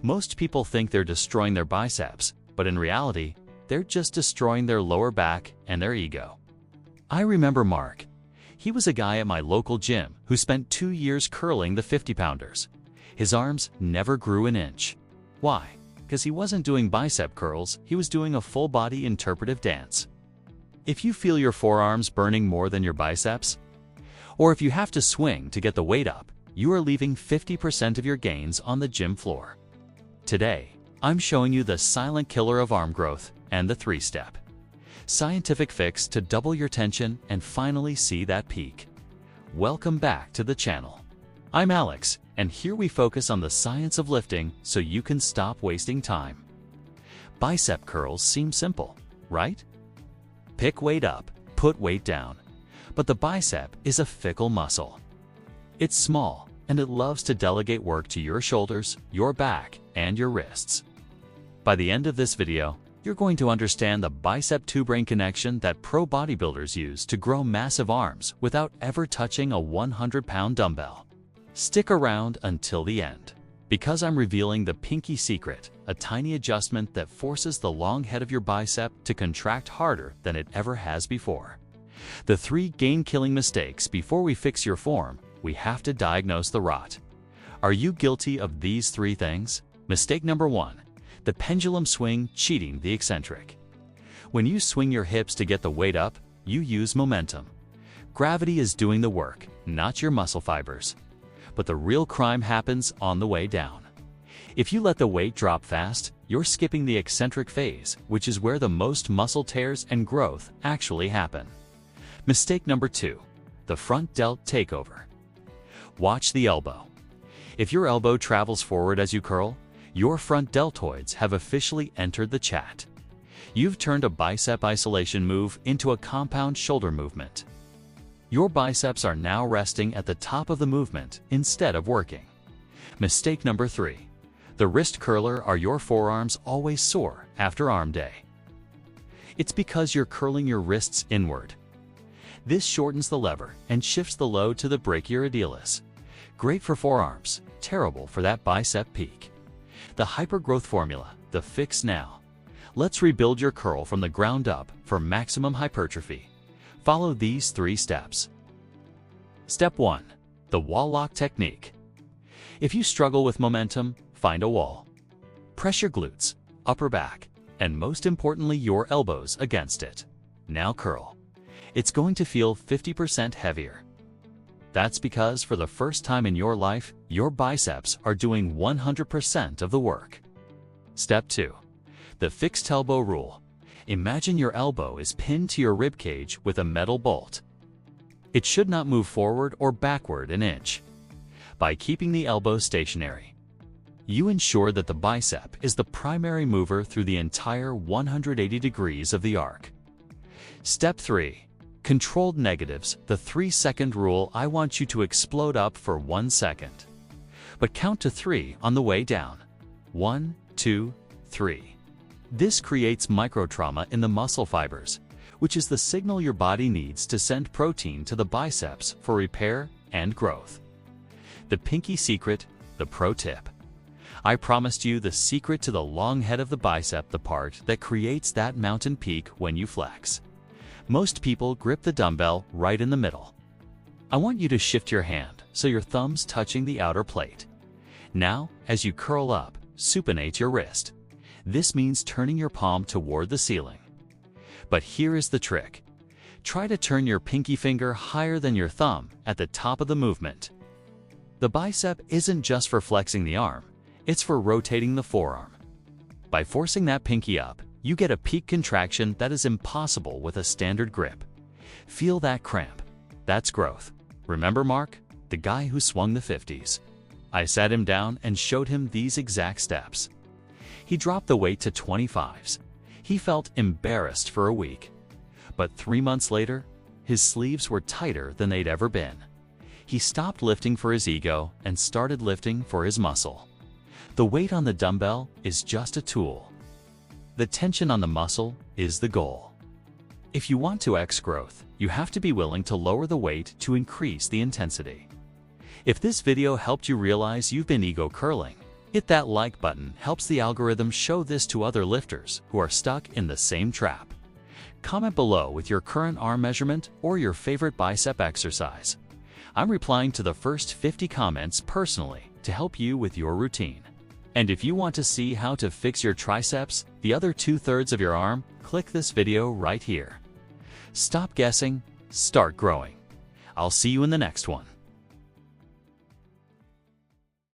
Most people think they're destroying their biceps, but in reality, they're just destroying their lower back and their ego. I remember Mark. He was a guy at my local gym who spent 2 years curling the 50-pounders. His arms never grew an inch. Why? Because he wasn't doing bicep curls, he was doing a full-body interpretive dance. If you feel your forearms burning more than your biceps, or if you have to swing to get the weight up, you are leaving 50% of your gains on the gym floor. Today, I'm showing you the silent killer of arm growth and the 3-step scientific fix to double your tension and finally see that peak. Welcome back to the channel. I'm Alex, and here we focus on the science of lifting so you can stop wasting time. Bicep curls seem simple, right? Pick weight up, put weight down. But the bicep is a fickle muscle. It's small, and it loves to delegate work to your shoulders, your back, and your wrists. By the end of this video, you're going to understand the bicep-to-brain connection that pro bodybuilders use to grow massive arms without ever touching a 100-pound dumbbell. Stick around until the end, because I'm revealing the pinky secret, a tiny adjustment that forces the long head of your bicep to contract harder than it ever has before. The 3 gain-killing mistakes before we fix your form. We have to diagnose the rot. Are you guilty of these 3 things? Mistake number 1. The pendulum swing cheating the eccentric. When you swing your hips to get the weight up, you use momentum. Gravity is doing the work, not your muscle fibers. But the real crime happens on the way down. If you let the weight drop fast, you're skipping the eccentric phase, which is where the most muscle tears and growth actually happen. Mistake number 2. The front delt takeover. Watch the elbow. If your elbow travels forward as you curl, your front deltoids have officially entered the chat. You've turned a bicep isolation move into a compound shoulder movement. Your biceps are now resting at the top of the movement instead of working. Mistake number 3. The wrist curler. Are your forearms always sore after arm day? It's because you're curling your wrists inward. This shortens the lever and shifts the load to the brachioradialis. Great for forearms, terrible for that bicep peak. The hypergrowth formula, the fix now. Let's rebuild your curl from the ground up for maximum hypertrophy. Follow these 3 steps. Step 1. The wall lock technique. If you struggle with momentum, find a wall. Press your glutes, upper back, and most importantly your elbows against it. Now curl. It's going to feel 50% heavier. That's because for the first time in your life, your biceps are doing 100% of the work. Step 2. The fixed elbow rule. Imagine your elbow is pinned to your rib cage with a metal bolt. It should not move forward or backward an inch. By keeping the elbow stationary, you ensure that the bicep is the primary mover through the entire 180 degrees of the arc. Step 3. Controlled negatives, the 3-second rule. I want you to explode up for 1 second. But count to 3 on the way down. 1, 2, 3. This creates microtrauma in the muscle fibers, which is the signal your body needs to send protein to the biceps for repair and growth. The pinky secret, the pro tip. I promised you the secret to the long head of the bicep, the part that creates that mountain peak when you flex. Most people grip the dumbbell right in the middle. I want you to shift your hand so your thumb's touching the outer plate. Now, as you curl up, supinate your wrist. This means turning your palm toward the ceiling. But here is the trick. Try to turn your pinky finger higher than your thumb at the top of the movement. The bicep isn't just for flexing the arm, it's for rotating the forearm. By forcing that pinky up, you get a peak contraction that is impossible with a standard grip. Feel that cramp. That's growth. Remember Mark, the guy who swung the 50s? I sat him down and showed him these exact steps. He dropped the weight to 25s. He felt embarrassed for a week. But 3 months later, his sleeves were tighter than they'd ever been. He stopped lifting for his ego and started lifting for his muscle. The weight on the dumbbell is just a tool. The tension on the muscle is the goal. If you want to X growth, you have to be willing to lower the weight to increase the intensity. If this video helped you realize you've been ego curling, Hit that like button helps the algorithm show this to other lifters who are stuck in the same trap. Comment below with your current arm measurement or your favorite bicep exercise. I'm replying to the first 50 comments personally to help you with your routine. And if you want to see how to fix your triceps, the other 2/3 of your arm, click this video right here. Stop guessing, start growing. I'll see you in the next one.